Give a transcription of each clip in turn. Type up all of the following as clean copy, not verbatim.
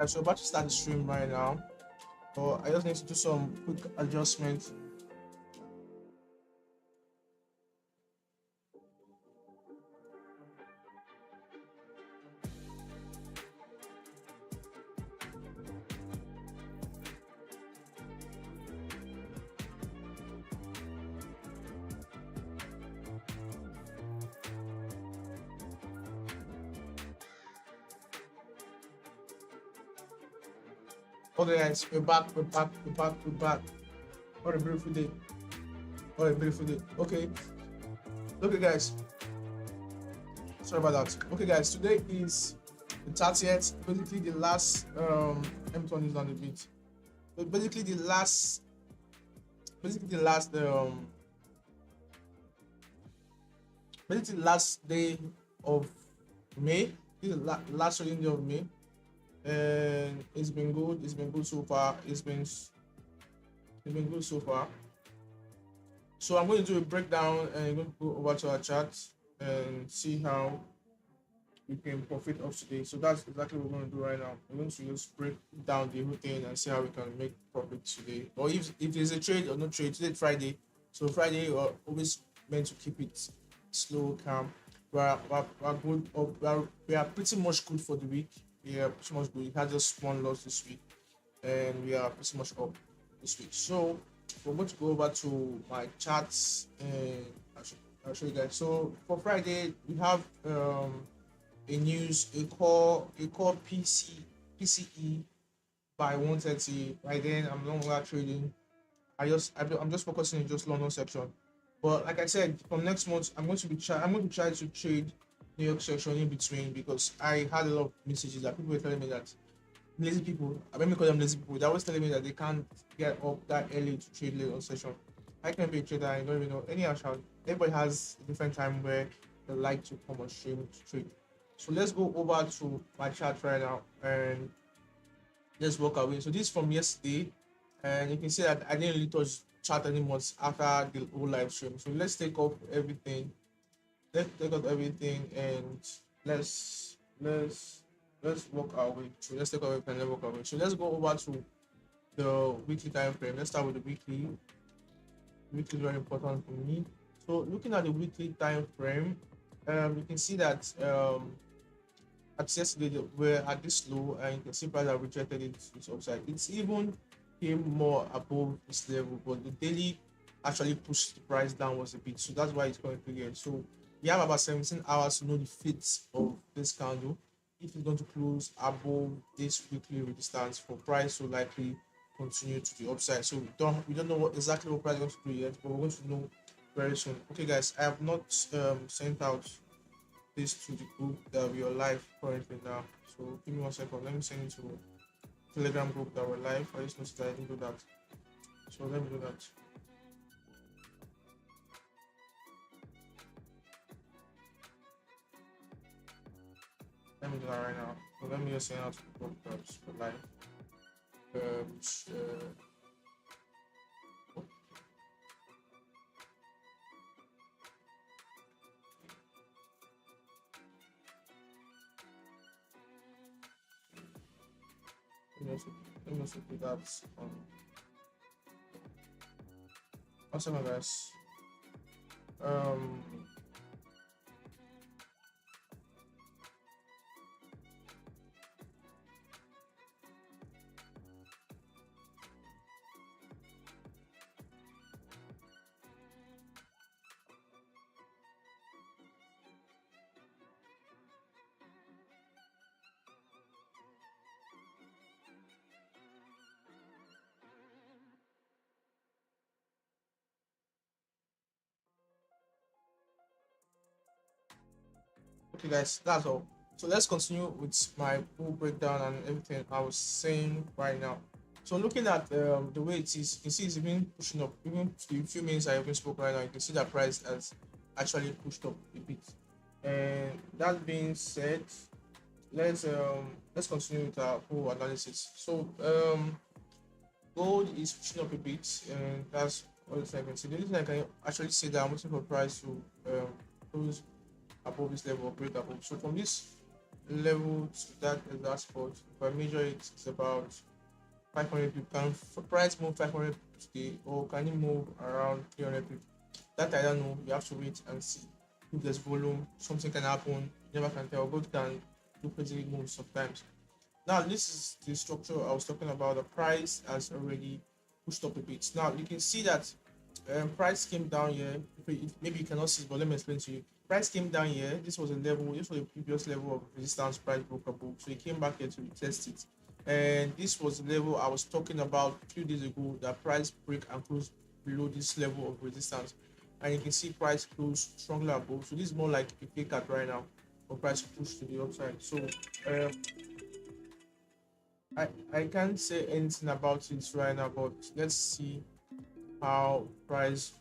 So about to start the stream right now, but I just need to do some quick adjustments. Okay, guys, we're back. We're back. What a beautiful day. What a beautiful day. Okay, okay, guys. Sorry about that. Okay, guys, today is the 30th. Basically, the last. Let me turn this down a bit. But basically, the last. Basically, the last. Basically, the last day of May. This is the last trading day of May, and it's been good. It's been good so far. It's been good so far. So I'm going to do a breakdown and I'm going to go over to our chart and see how we can profit off today. So that's exactly what we're going to do right now. We're going to just break down the whole thing and see how we can make profit today. Or if there's a trade or no trade, today Friday. So Friday we're always meant to keep it slow, calm. We're good. We are pretty much good for the week. We are pretty much good. We had just one loss this week, and we are pretty much up this week. So we're going to go over to my charts and I'll show you guys. So for Friday, we have a news, a call PCE by 130. By then, I'm no longer trading. I'm just focusing on just London section. But like I said, from next month, I'm going to try to trade New York section in between because I had a lot of messages that people were telling me that lazy people, I mean, call them lazy people, they're always telling me that they can't get up that early to trade late on session. I can be a trader, I don't even know any actual. Everybody has a different time where they like to come on stream to trade. So let's go over to my chart right now and let's walk away. So this is from yesterday, and you can see that I didn't really touch chart anymore after the whole live stream. So let's take off everything. Let's take off everything and let's let's walk our way through. Let's take our way and let's walk our way. So let's go over to the weekly time frame. Let's start with the weekly. Weekly is very important for me. So looking at the weekly time frame, you can see that at yesterday we're at this low, and you can see price have rejected its upside. It's even came more above this level, but the daily actually pushed the price downwards a bit. So that's why it's going to get. So we have about 17 hours to know the fate of this candle. If it's going to close above this weekly resistance for price, so likely continue to the upside. So we don't know exactly what price is going to do yet, but we're going to know very soon. Okay, guys, I have not sent out this to the group that we are live currently now. So give me 1 second. Let me send it to Telegram group that we're live. I just noticed that I didn't do that. So let me do that. Let me do that right now. So let me just send out to the group that's live. Let me also put that on. 1 second, guys. Okay, guys, that's all. So let's continue with my full breakdown and everything I was saying right now. So looking at the way it is, you can see it's even pushing up. Even the few minutes I even spoke right now, you can see that price has actually pushed up a bit. And that being said, let's continue with our whole analysis. So gold is pushing up a bit, and that's all I can see. The reason I can actually say that I'm waiting for price to close above this level, break above. So from this level to that exact spot. If I measure it, it's about 500 people. Can price move 500 today, or can it move around 300 people? That I don't know. You have to wait and see. If there's volume, something can happen. You never can tell. Gold can do crazy moves sometimes. Now, this is the structure I was talking about. The price has already pushed up a bit. Now, you can see that price came down here. Maybe you cannot see, but let me explain to you. Price came down here. This was a level. This was a previous level of resistance. Price broke above, so it came back here to test it. And this was the level I was talking about a few days ago. That price break and close below this level of resistance, and you can see price close strongly above. So this is more like a fake cat right now, for price push to the upside. So um, I can't say anything about it right now, but let's see how price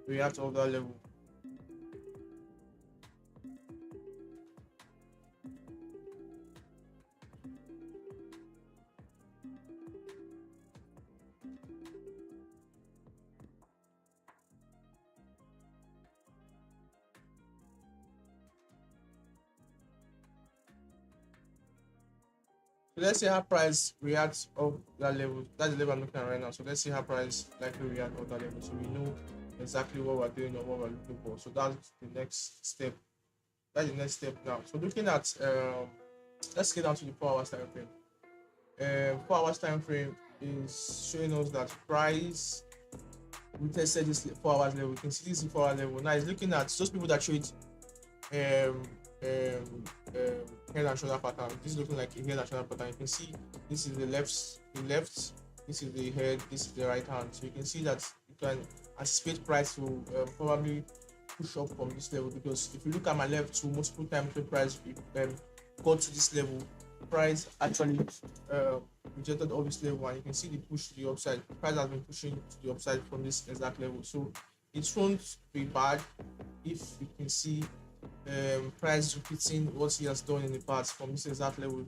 react to that level. So let's see how price reacts of that level. That's the level I'm looking at right now. So let's see how price likely react of that level. So we know exactly what we're doing or what we're looking for. So that's the next step. That's the next step now. So looking at let's get down to the 4 hours time frame. 4 hours time frame is showing us that price we tested this 4 hours level. We can see this 4 hour level. Now it's looking at those people that trade um head and shoulder pattern. This is looking like a head and shoulder pattern. You can see this is the left, this is the head, this is the right hand. So you can see that you can anticipate price to probably push up from this level, because if you look at my left to multiple times the price got to this level, price actually uh, rejected all this level, and you can see the push to the upside. Price has been pushing to the upside from this exact level, so it won't be bad if you can see price repeating what he has done in the past from this exact level.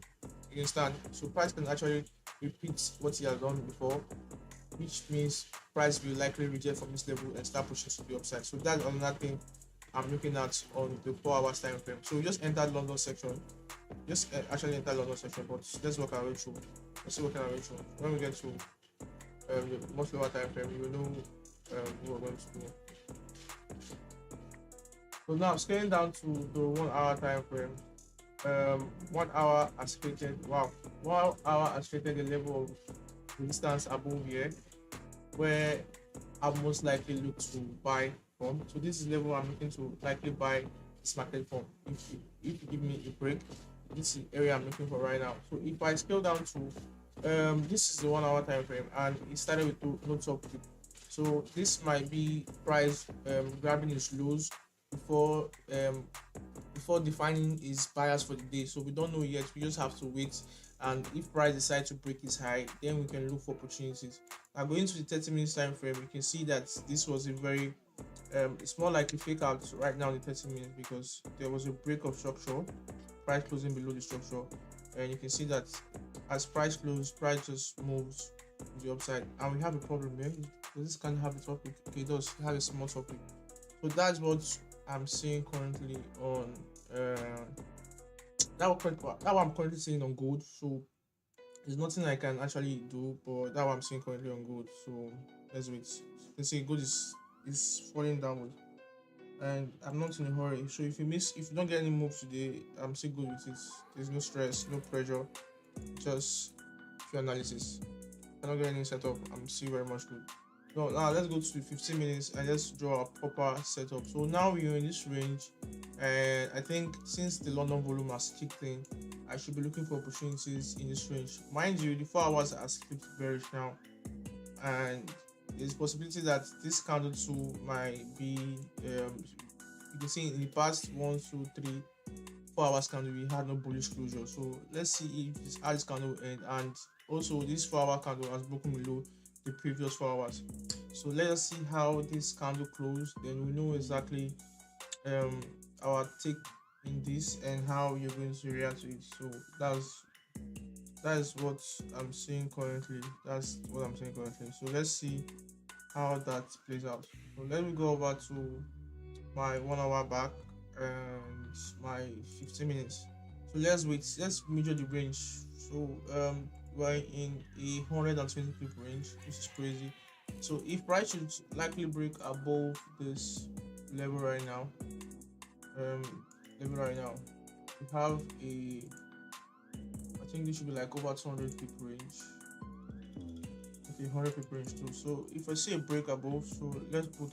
You understand? So price can actually repeat what he has done before, which means price will likely reject from this level and start pushing to the upside. So that's another thing I'm looking at on the 4 hours time frame. So we just entered London section. Just actually enter London section, but let's work our way through. Let's see what our way through. When we get to the much lower time frame, you will know what we're going to do. So now scaling down to the 1 hour time frame. 1 hour has created, wow, 1 hour has created a level of resistance above here, where I most likely look to buy from. So this is level I'm looking to likely buy this market from. If you give me a break, this is the area I'm looking for right now. So if I scale down to this is the 1 hour time frame, and it started with no top clip. So this might be price grabbing its lows before before defining his buyers for the day. So we don't know yet. We just have to wait, and if price decides to break its high, then we can look for opportunities. Now going to the 30 minutes time frame, you can see that this was a very it's more like a fake out right now in the 30 minutes, because there was a break of structure, price closing below the structure, and you can see that as price close, price just moves to the upside, and we have a problem here. This can't have a topic. Okay, it does have a small topic. So that's what I'm seeing currently on that what I'm currently seeing on gold. So there's nothing I can actually do, but that what I'm seeing currently on gold. So let's wait. You can see gold is falling downward, and I'm not in a hurry. So if you don't get any move today, I'm still good with it. There's no stress, no pressure, just few analysis. If I don't get any setup, I'm still very much good. So now let's go to 15 minutes and let's draw a proper setup. So now we're in this range, and I think since the London volume has kicked in, I should be looking for opportunities in this range. Mind you, the 4 hours has flipped bearish now, and there's possibility that this candle too might be you can see in the past 1 2 3 4 hours candle we had no bullish closure. So let's see if this candle will end, and also this 4 hour candle has broken below the previous 4 hours. So let us see how this candle closed, then we know exactly our take in this and how you're going to react to it. So that is what I'm seeing currently. So let's see how that plays out. So let me go over to my 1 hour back and my 15 minutes. So So let's measure the range. So we're in a 120 pip range, which is crazy. So if price should likely break above this level right now, um we have a, I think this should be like over 200 pip range. Okay, 100 pip range too. So if I see a break above, so let's put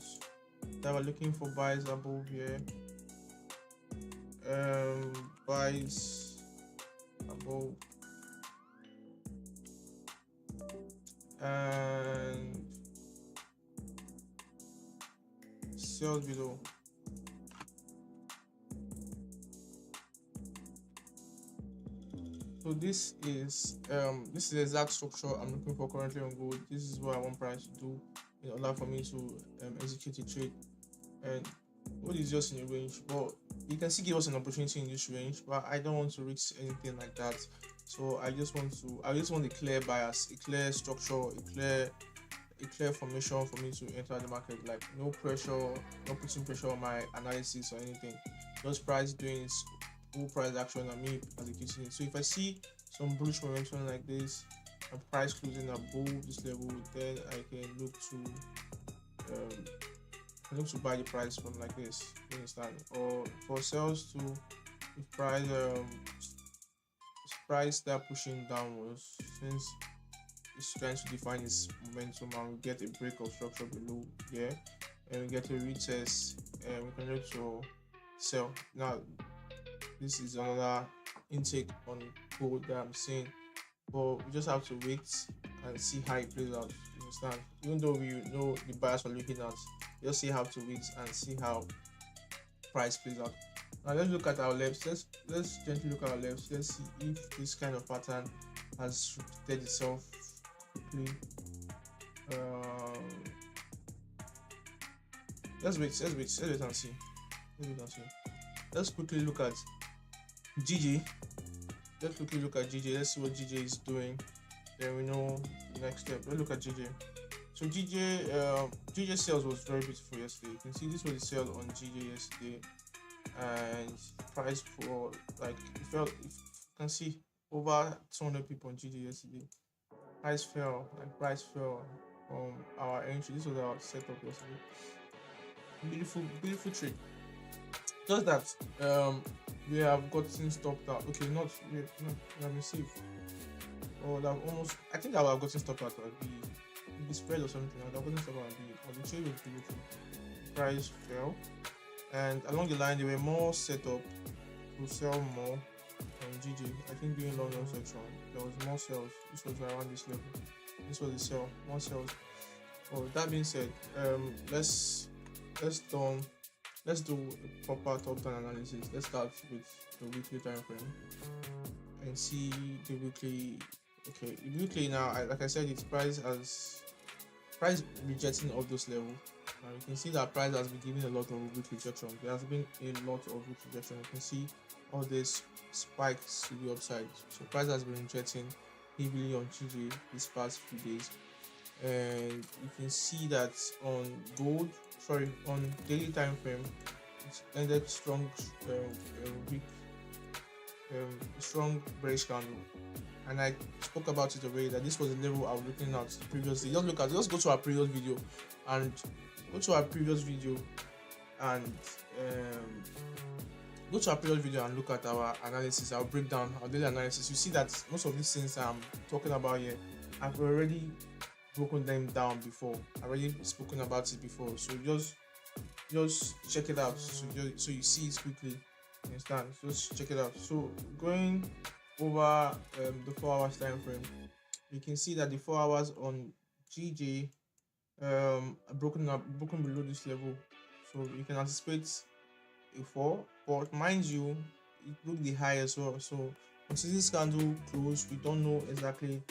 that we're looking for buys above here. Buys above and sales below. So this is the exact structure I'm looking for currently on gold. This is what I want price to do in order for me to execute a trade. And gold is just in a range, but you can still give us an opportunity in this range, but I don't want to risk anything like that. So I just want a clear bias, a clear structure, a clear formation for me to enter the market. Like no pressure, not putting pressure on my analysis or anything. Just price doing its full price action and me executing it. So if I see some bullish momentum like this and price closing above this level, then I can look to buy the price from like this. You understand? Or for sales to, if price start pushing downwards, since it's trying to define its momentum and we get a break of structure below here, and we get a retest, and we can look to sell. Now this is another intake on gold that I'm seeing, but we just have to wait and see how it plays out. You understand? Even though we know the bias we're looking at, just see how to wait and see how price plays out. Now let's look at our lefts. Let's gently look at our lefts. Let's see if this kind of pattern has repeated itself quickly. Let's wait and see. Let's quickly look at GJ. Let's quickly look at GJ. Let's see what GJ is doing. Then we know the next step. Let's look at GJ. So GJ sales was very beautiful yesterday. You can see this was the sale on GJ yesterday, and price for like you can see over 200 people on GJ yesterday. Price fell from our entry. This was our setup yesterday. Beautiful trade. Just that we have gotten stopped out. Okay, not we have been safe. Or that almost, I think I would have gotten stopped out at the spread or something. I would have gotten stopped out at the trade was beautiful. Price fell, and along the line there were more setup to sell more on GG. I think during London section there was more sales. This was around this level. This was the sell, more sales. Oh, that being said, let's do a proper top-down analysis. Let's start with the weekly time frame and see the weekly. Okay, the weekly now, like I said, it's price rejecting of those levels. Now you can see that price has been giving a lot of weak rejection. There has been a lot of weak rejection. You can see all these spikes to the upside. So price has been rejecting heavily on GJ these past few days, and you can see that on daily time frame, it's ended strong, weak, strong bearish candle. And I spoke about it already that this was the level I was looking at previously. Just go to our previous video and look at our analysis, our breakdown, our daily analysis. You see that most of these things I'm talking about here, I've already broken them down before. I've already spoken about it before. So just check it out. So you see it quickly. You understand? Just check it out. So going over the 4 hours time frame, you can see that the 4 hours on GJ broken below this level. So you can anticipate a fall, but mind you, it broke the high as well. So until this candle close, we don't know exactly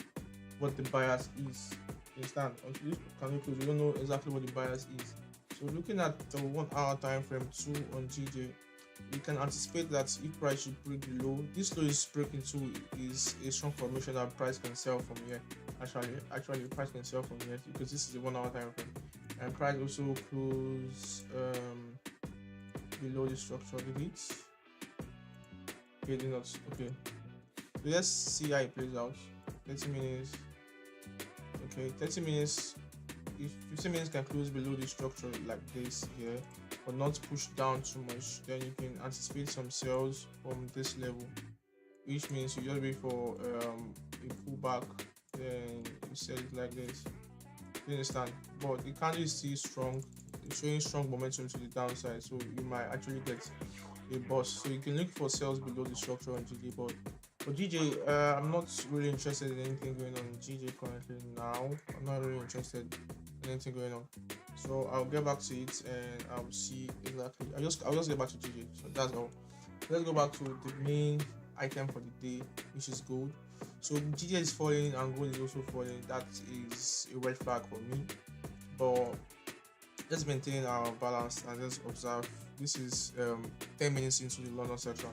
what the bias is. You understand? Until this candle close, we don't know exactly what the bias is. So looking at the 1 hour time frame 2 on GJ, you can anticipate that if price should break the low, this low is breaking too is a strong formation that price can sell from here. Actually price can sell from here because this is a 1 hour time frame, and price also close below the structure. Okay, do not. Okay. So let's see how it plays out. 30 minutes. Okay, 30 minutes. If 15 minutes can close below the structure like this here, but not push down too much, then you can anticipate some sales from this level, which means you just wait for a pullback, then you sell it like this. You understand? But the candle is still strong, it's showing strong momentum to the downside, so you might actually get a bust. So you can look for sales below the structure on GJ, but for GJ, I'm not really interested in anything going on in GJ currently now. I'm not really interested in anything going on. So I'll get back to it and I'll see exactly. I'll just get back to GJ. So that's all. Let's go back to the main item for the day, which is gold. So GJ is falling and gold is also falling. That is a red flag for me. But let's maintain our balance and let's observe. This is 10 minutes into the London section.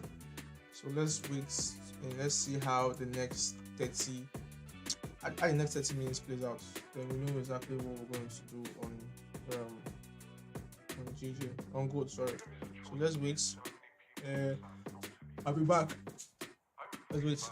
So let's wait and let's see how the next 30 minutes plays out. Then we know exactly what we're going to do on GJ, on gold, sorry. So let's wait. I'll be back. Let's wait.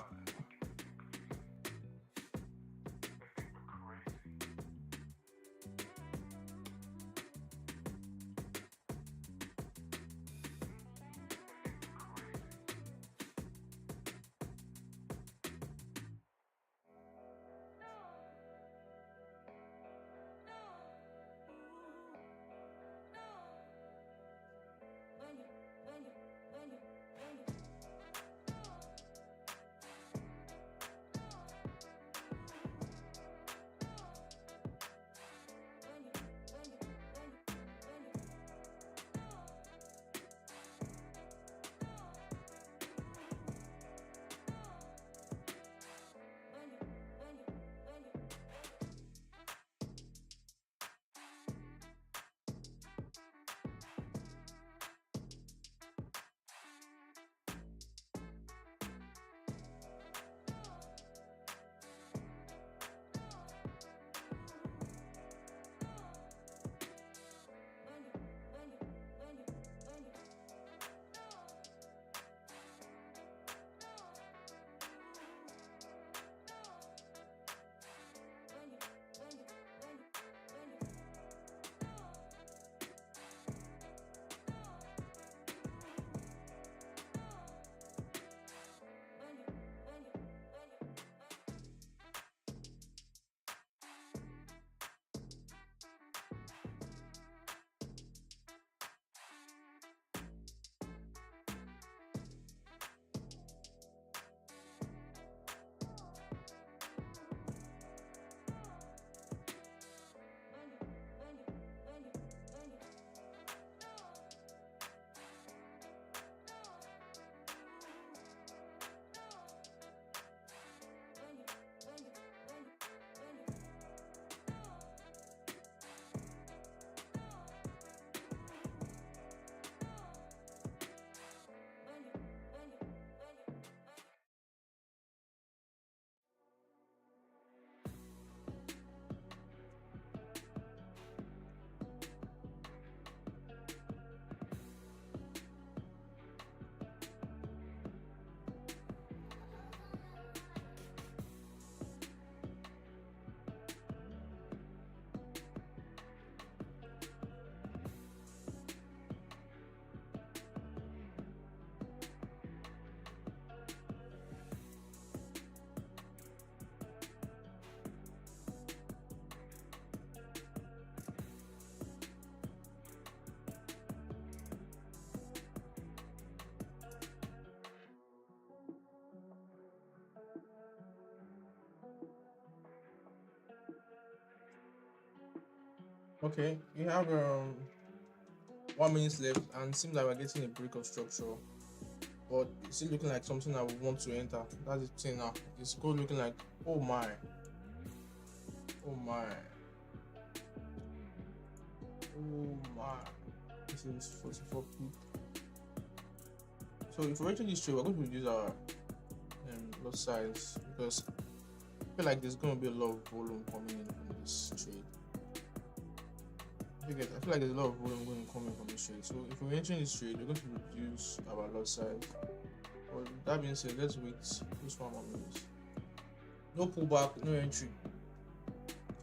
Okay, we have 1 minute left and it seems like we're getting a break of structure, but it's still looking like something I would want to enter. That's the thing now. It's gold looking like, oh my, oh my, oh my. This is 44 peak. So if we're entering this trade, we're going to reduce our lot size because I feel like there's going to be a lot of volume coming in from this trade. I feel like there's a lot of volume going to come in from this trade. So if we're entering this trade, we're going to reduce our lot size. But that being said, let's wait. This 1 more minute. No pullback, no entry.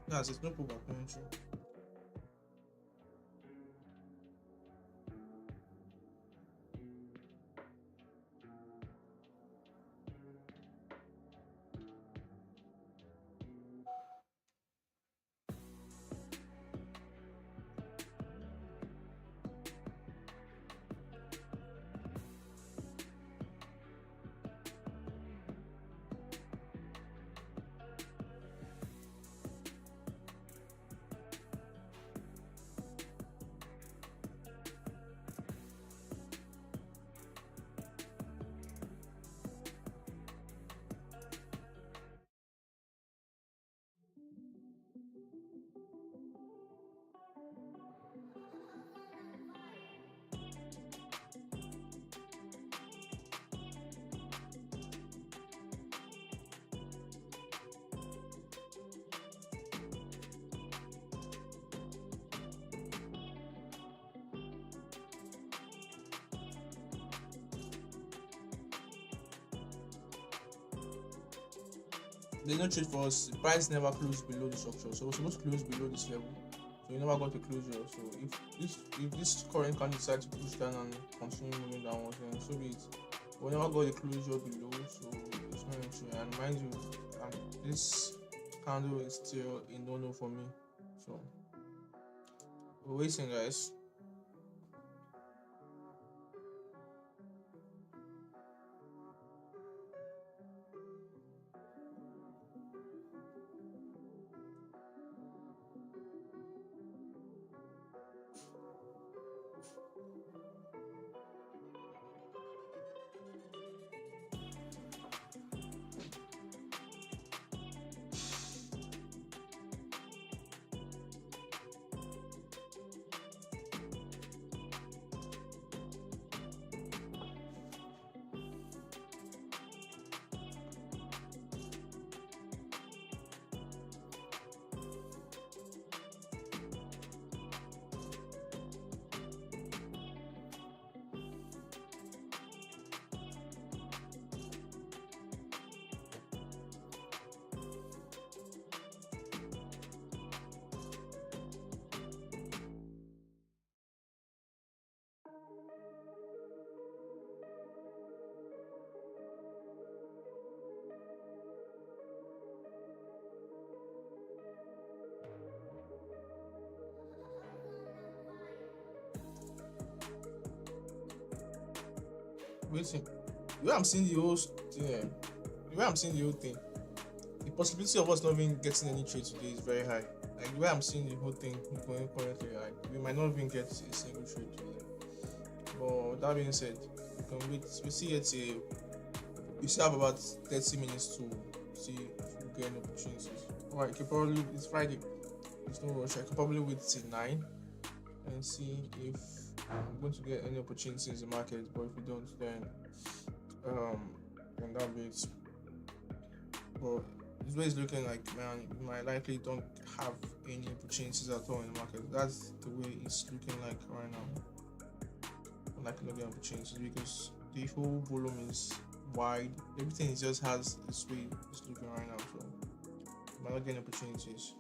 That's it. No pullback, no entry. There's no trade for us. The price never closed below the structure, so we're supposed to close below this level. So we never got a closure. So if this current can decide to push down and continue moving downwards, then so be it. We never got a closure below, so it's not an issue. And mind you, this candle is still a no-no for me. So we're waiting, guys. Waiting. The way I'm seeing the whole thing, the way I'm seeing the whole thing, the possibility of us not even getting any trade today is very high. Like the way I'm seeing the whole thing going currently, like we might not even get a single trade today. But that being said, we can wait. We see it till we still have about 30 minutes to see if we get any opportunities. Alright, can probably it's Friday. There's no rush. I can probably wait till 9 and see if I'm going to get any opportunities in the market. But if we don't, then that'll be it. But this way it's looking like, man, we might likely don't have any opportunities at all in the market. That's the way it's looking like right now. I'm likely not getting opportunities because the whole volume is wide. Everything just has its way it's looking right now. So we might not get any opportunities.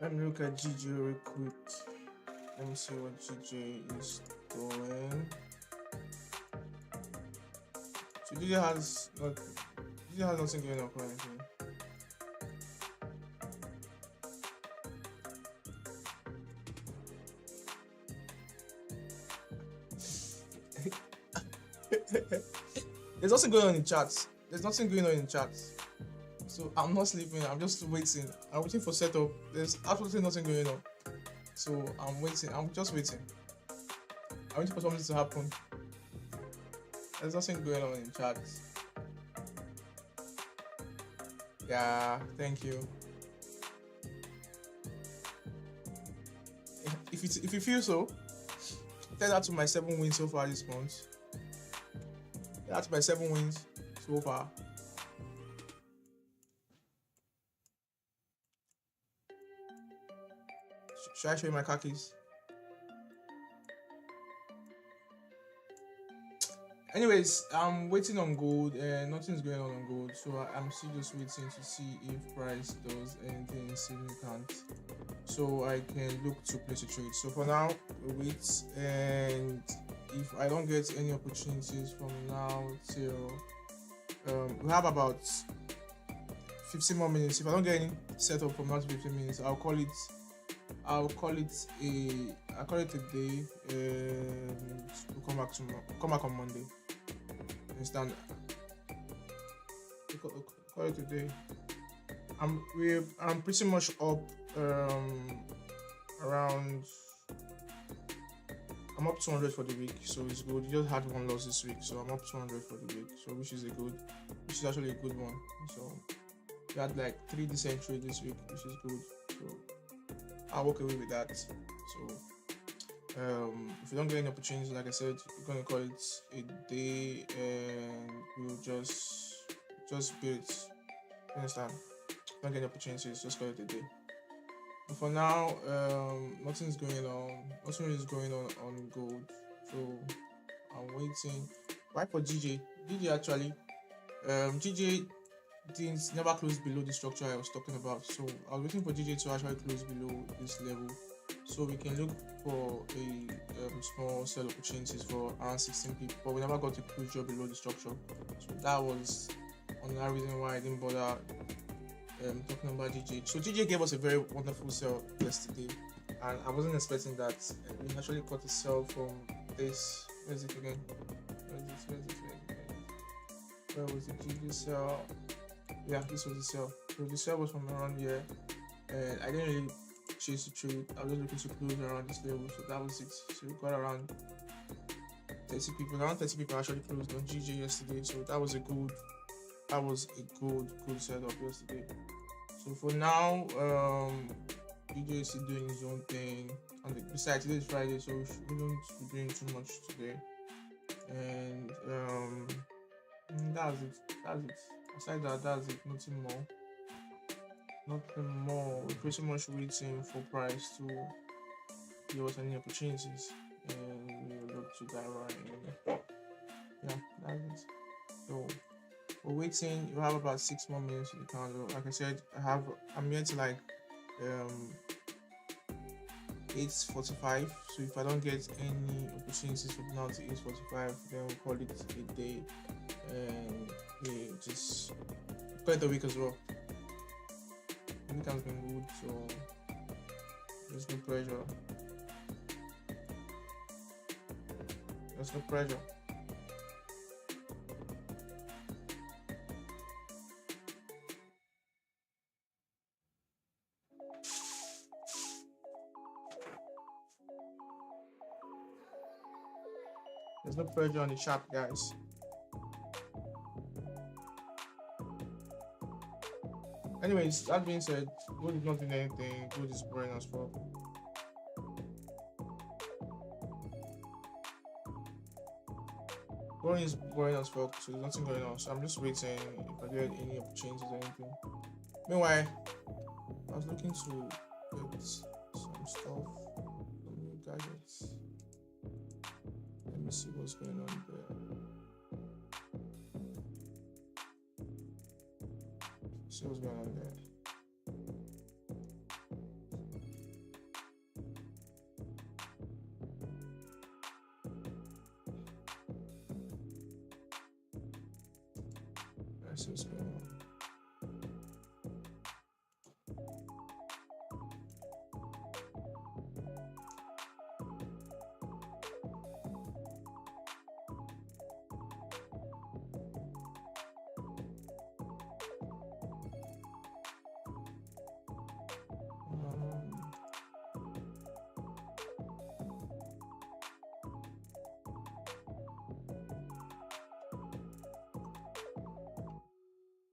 Let me look at GJ real quick. Let me see what GJ is doing. So GJ has nothing going on currently. There's nothing going on in chats. There's nothing going on in chats. So I'm not sleeping. I'm just waiting. I'm waiting for setup. There's absolutely nothing going on. So I'm waiting. I'm just waiting. I'm waiting for something to happen. There's nothing going on in chats. Yeah, thank you. If you feel so, tell that to my 7 wins so far this month. That's my 7 wins so far. Should I show you my khakis? Anyways, I'm waiting on gold and nothing's going on gold, so I'm still just waiting to see if price does anything significant so I can look to place a trade. So for now, we wait, and if I don't get any opportunities from now till we have about 15 more minutes. If I don't get any setup from now to 15 minutes, I'll call it a day, and we'll come back on Monday. Understand? Call it a day. I'm pretty much up around. I'm up 200 for the week, so it's good. You just had one loss this week, so I'm up 200 for the week, so which is actually a good one. So we had like 3 decent trades this week, which is good. So I'll walk away with that. So if you don't get any opportunities, like I said, we're gonna call it a day, and we'll just build it. You understand? If you don't get any opportunities, just call it a day. But for now, nothing's going on. Nothing is going on gold. So I'm waiting. Why for GJ? GJ actually, GJ never closed below the structure I was talking about. So I was waiting for GJ to actually close below this level, so we can look for a small sell opportunities for around 16 people. But we never got a closure below the structure. So that was another reason why I didn't bother talking about GJ. So GJ gave us a very wonderful sell yesterday, and I wasn't expecting that. We actually caught a sell from this. Where is it again? Where was the GJ sell? Yeah, this was the sell. So the sell was from around here, and I didn't really chase the trade. I was just looking to close around this level, so that was it. So we got around 30 people. Around 30 people actually closed on GJ yesterday, so that was a good setup yesterday. So for now, GJ is still doing his own thing. And besides, today is Friday, so we shouldn't be doing too much today. And that's it. Aside that, that's it. Nothing more. We're pretty much waiting for price to give us any opportunities, and we'll look to that right. Yeah, that's it. So we're waiting. You have about 6 more minutes to the candle. Like I said, I'm here to like 8:45. So if I don't get any opportunities from now to 8:45, then we'll call it a day, and yeah, just quite a week as well. The week has been good, so there's no pressure. There's no pressure on the chart, guys. Anyways, that being said, gold is not doing anything. Gold is boring as well. Gold is boring as fuck, so there's nothing going on. So I'm just waiting if I get any opportunities or anything. Meanwhile, I was looking to get some stuff, some new gadgets. Let me see what's going on there. See what's going on there. Let's see what's going on.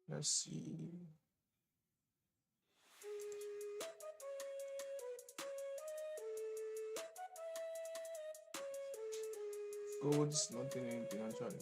Let's see. Gold's not doing anything actually.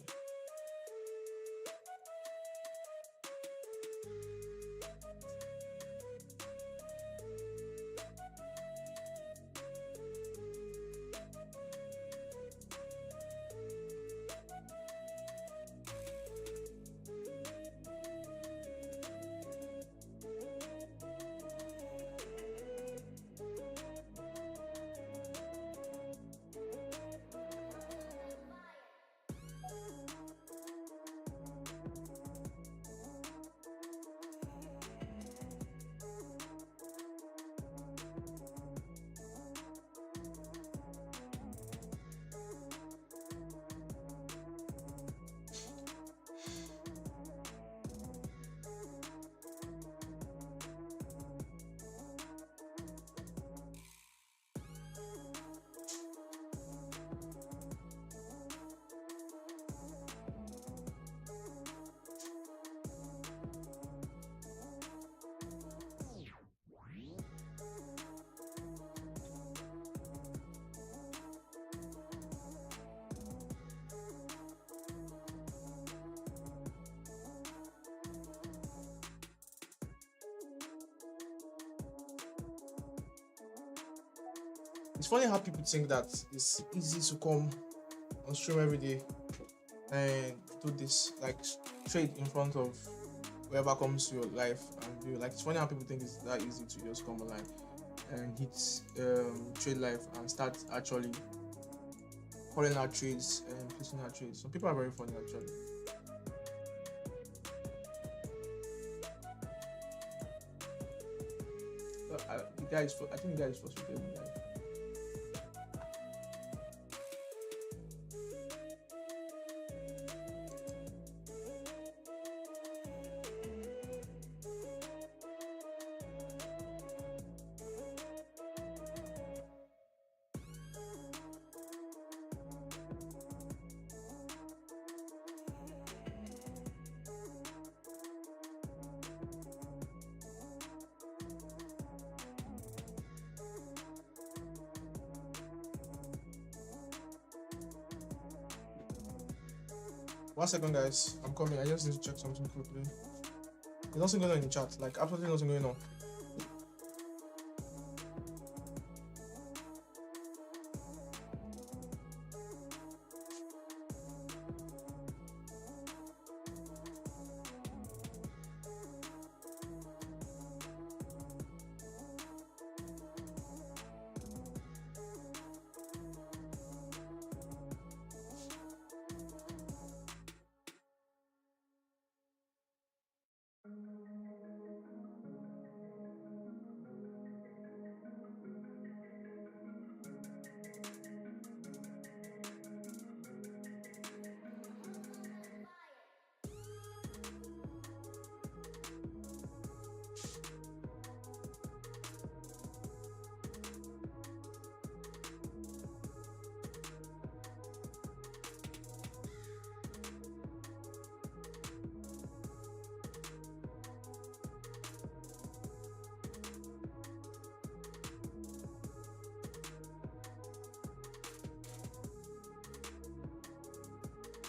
It's funny how people think that it's easy to come on stream every day and do this, like trade in front of whoever comes to your life and view. Like, it's funny how people think it's that easy to just come online and hit trade live and start actually calling out trades and placing out trades. So people are very funny actually. I think the guy is frustrated with life. One second, guys. I'm coming. I just need to check something quickly. There's nothing going on in the chat. Like, absolutely nothing going on.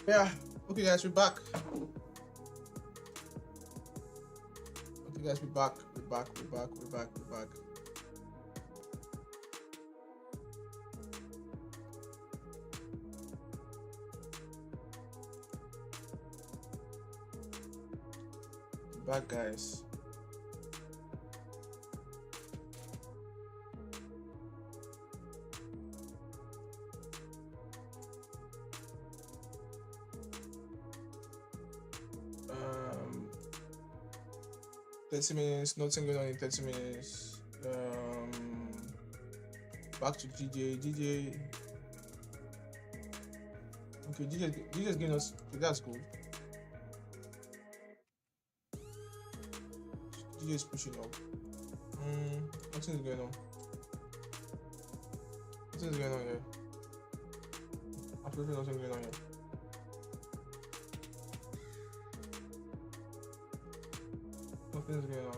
Yeah. Okay, guys, we're back. Okay, guys, we're back. We're back. We're back, guys. 30 minutes, nothing going on in 30 minutes. Back to DJ. Okay, DJ is giving us. Okay, that's cool. DJ is pushing up. Nothing is going on. Nothing is going on here. Absolutely nothing going on here. Nothing is going on.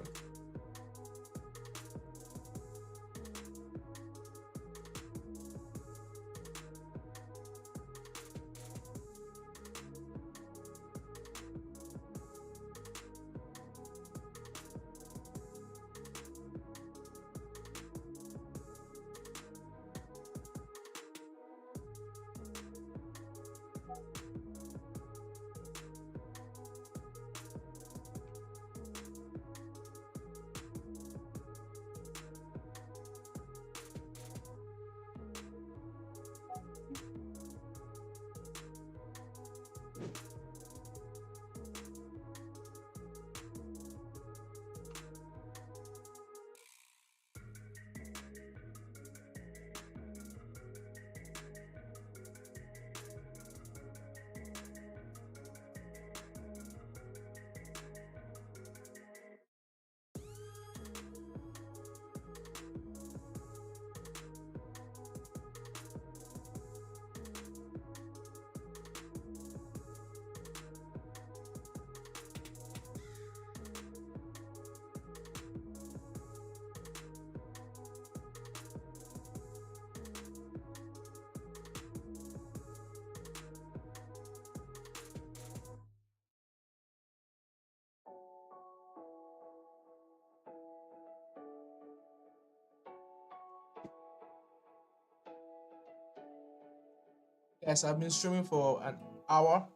Yes, I've been streaming for an hour,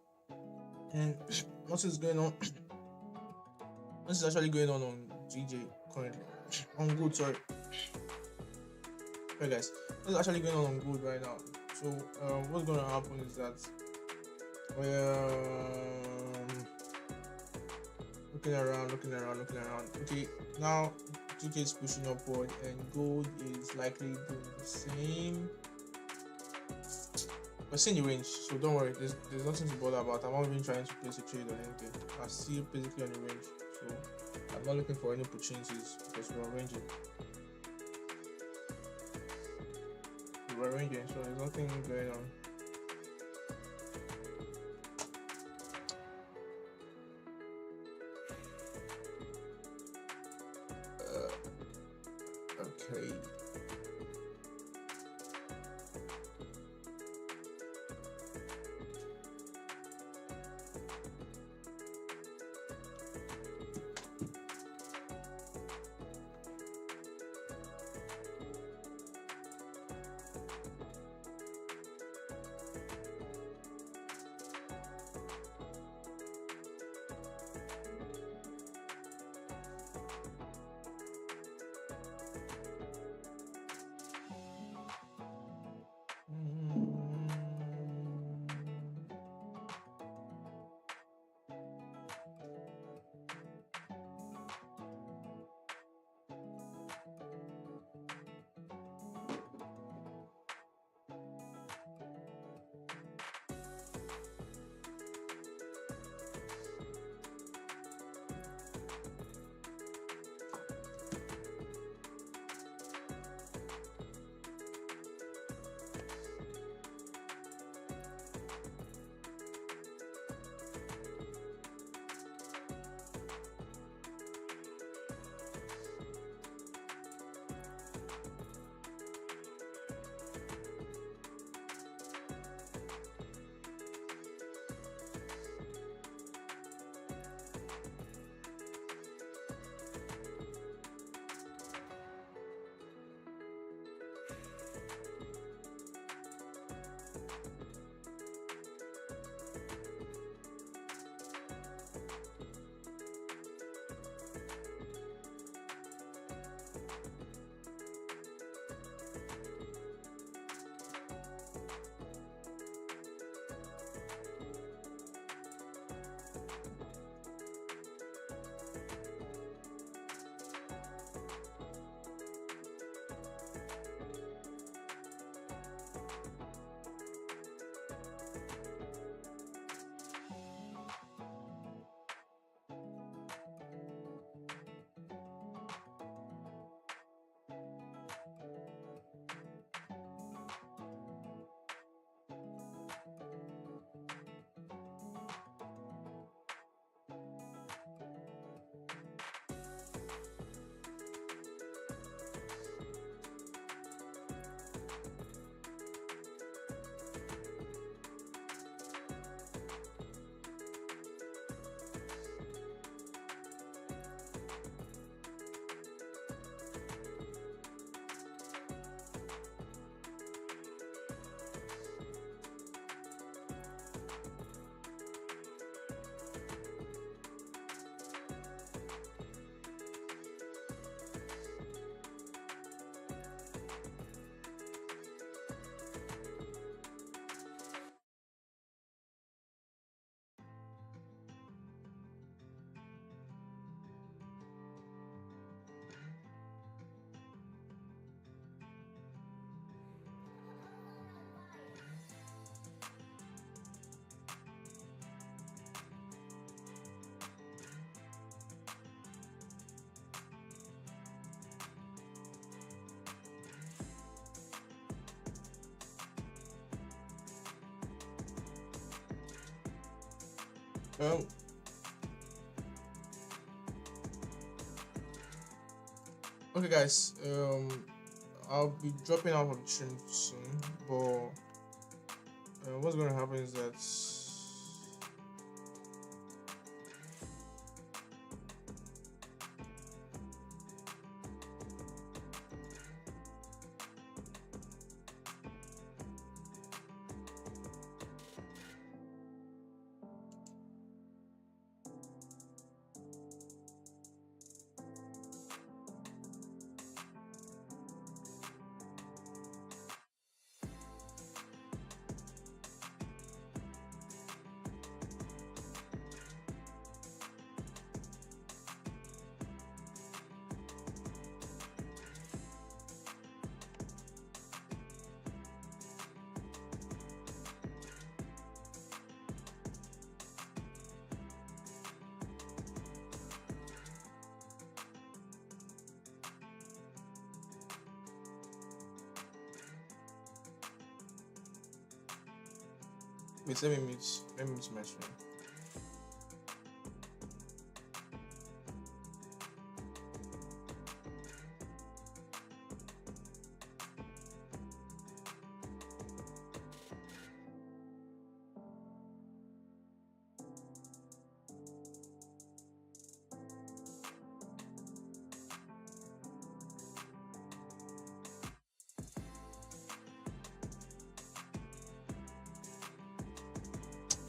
and what is going on? What is actually going on GJ currently? On good, sorry. Okay, guys, what's actually going on good right now? So, what's going to happen is that looking around. Okay, now GJ is pushing upward, and gold is likely doing the same. We're seeing the range, so don't worry. There's nothing to bother about. I'm not even trying to place a trade or anything. I'm still basically on the range, so I'm not looking for any opportunities because we're ranging. We're ranging, so there's nothing going on. Okay. Um, okay, guys. I'll be dropping out of the stream soon, but what's going to happen is that. Wait, let me mute my screen.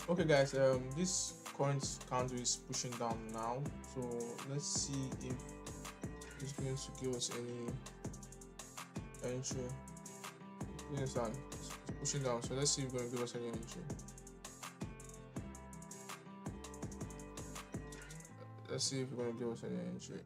Okay, guys. This current candle is pushing down now, so let's see if it's going to give us any entry. Yes, it's pushing down, so let's see if it's going to give us any entry. Let's see if it's going to give us any entry.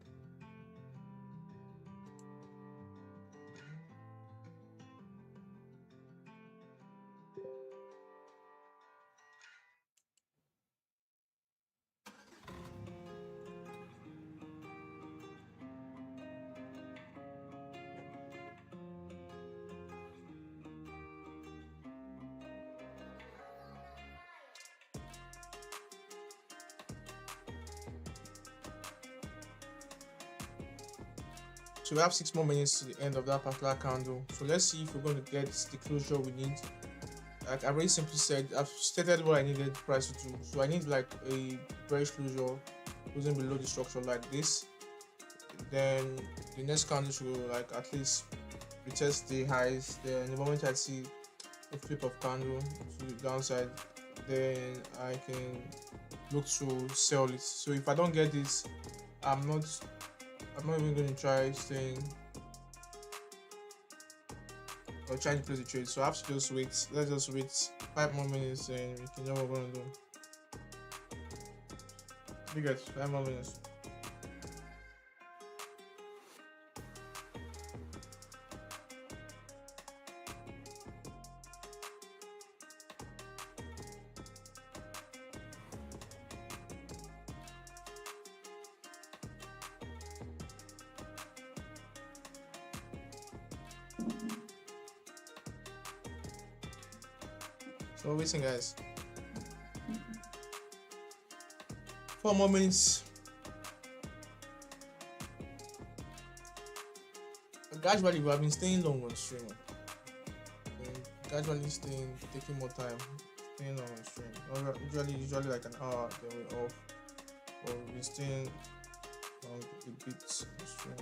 So we have 6 more minutes to the end of that particular candle. So let's see if we're going to get the closure we need. Like I very simply said, I've stated what I needed price to do. So I need like a bearish closure closing below the structure like this. Then the next candle should like at least retest the highs. Then the moment I see a flip of candle to the downside, then I can look to sell it. So if I don't get this, I'm not even going to try staying or trying to place the trade. So I have to just wait. Let's just wait 5 more minutes and we can know what we're going to do. We got 5 more minutes. So we're waiting, guys. 4 more minutes. Gradually, we have been staying long on stream. Gradually taking more time, staying long on stream. Or usually like an hour, then we're off. Or we've been staying long a bit on stream.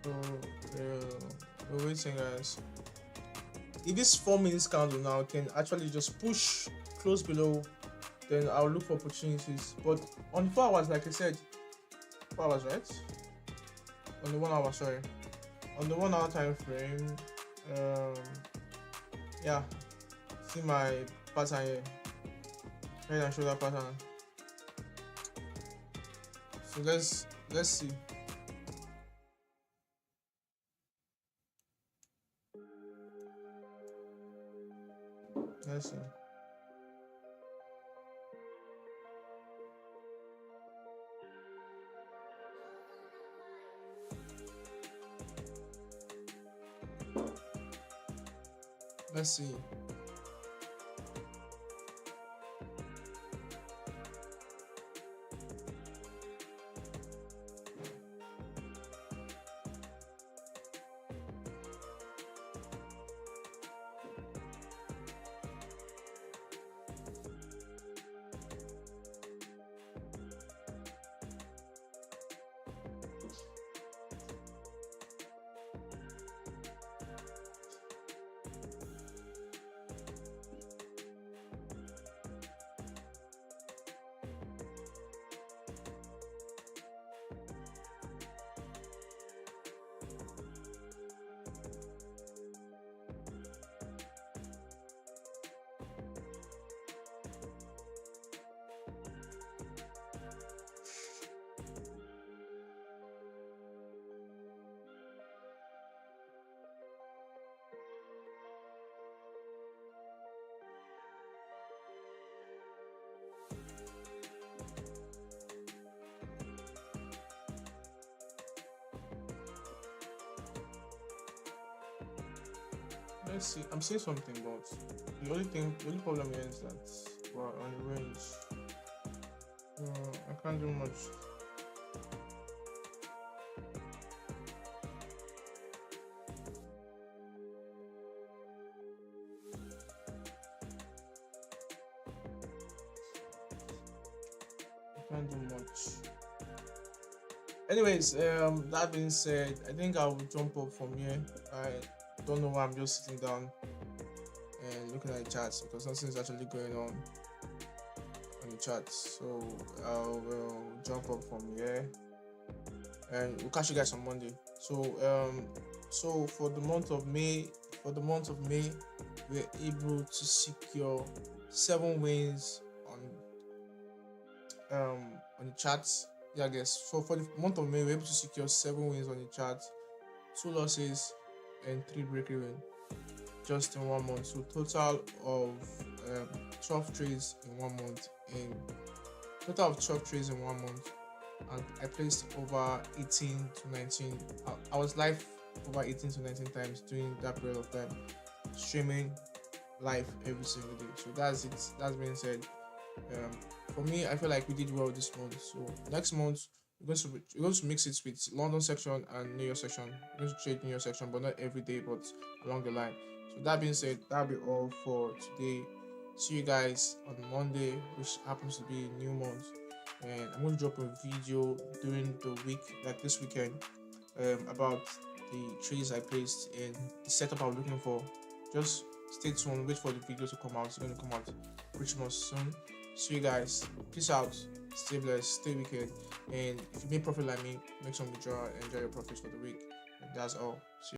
So we're waiting, guys. If this 4 minutes candle now can actually just push close below, then I'll look for opportunities. But on 4 hours, like I said, 4 hours, right? On the 1 hour, sorry. On the 1 hour time frame, yeah, see my pattern here. Head and shoulder pattern. So let's see. Let's see. Let's see. Let's see. I'm seeing something, but the only problem here is that we're on the range. I can't do much. I can't do much. Anyways, that being said, I think I will jump up from here. I don't know why I'm just sitting down and looking at the charts because nothing's actually going on the charts. So I will jump up from here and we'll catch you guys on Monday. So for the month of May, we're able to secure 7 wins on the charts. Yeah, I guess for the month of May, we're able to secure 7 wins on the chart, 2 losses, and 3 break-even just in 1 month. So total of 12 trades in 1 month. And total of 12 trades in 1 month, and I placed over 18 to 19. I was live over 18 to 19 times during that period of time, streaming live every single day. So that's it. That's being said. For me, I feel like we did well this month. So next month we're going to mix it with London section and New York section. We're going to trade New York section, but not every day, but along the line. So that being said, that'll be all for today. See you guys on Monday, which happens to be a new month, and I'm going to drop a video during the week, like this weekend, about the trades I placed and the setup I'm looking for. Just stay tuned, wait for the video to come out. It's going to come out pretty much soon. See you guys. Peace out. Stay blessed. Stay wicked. And if you make profit like me, make some withdrawal and enjoy your profits for the week. And that's all. See you.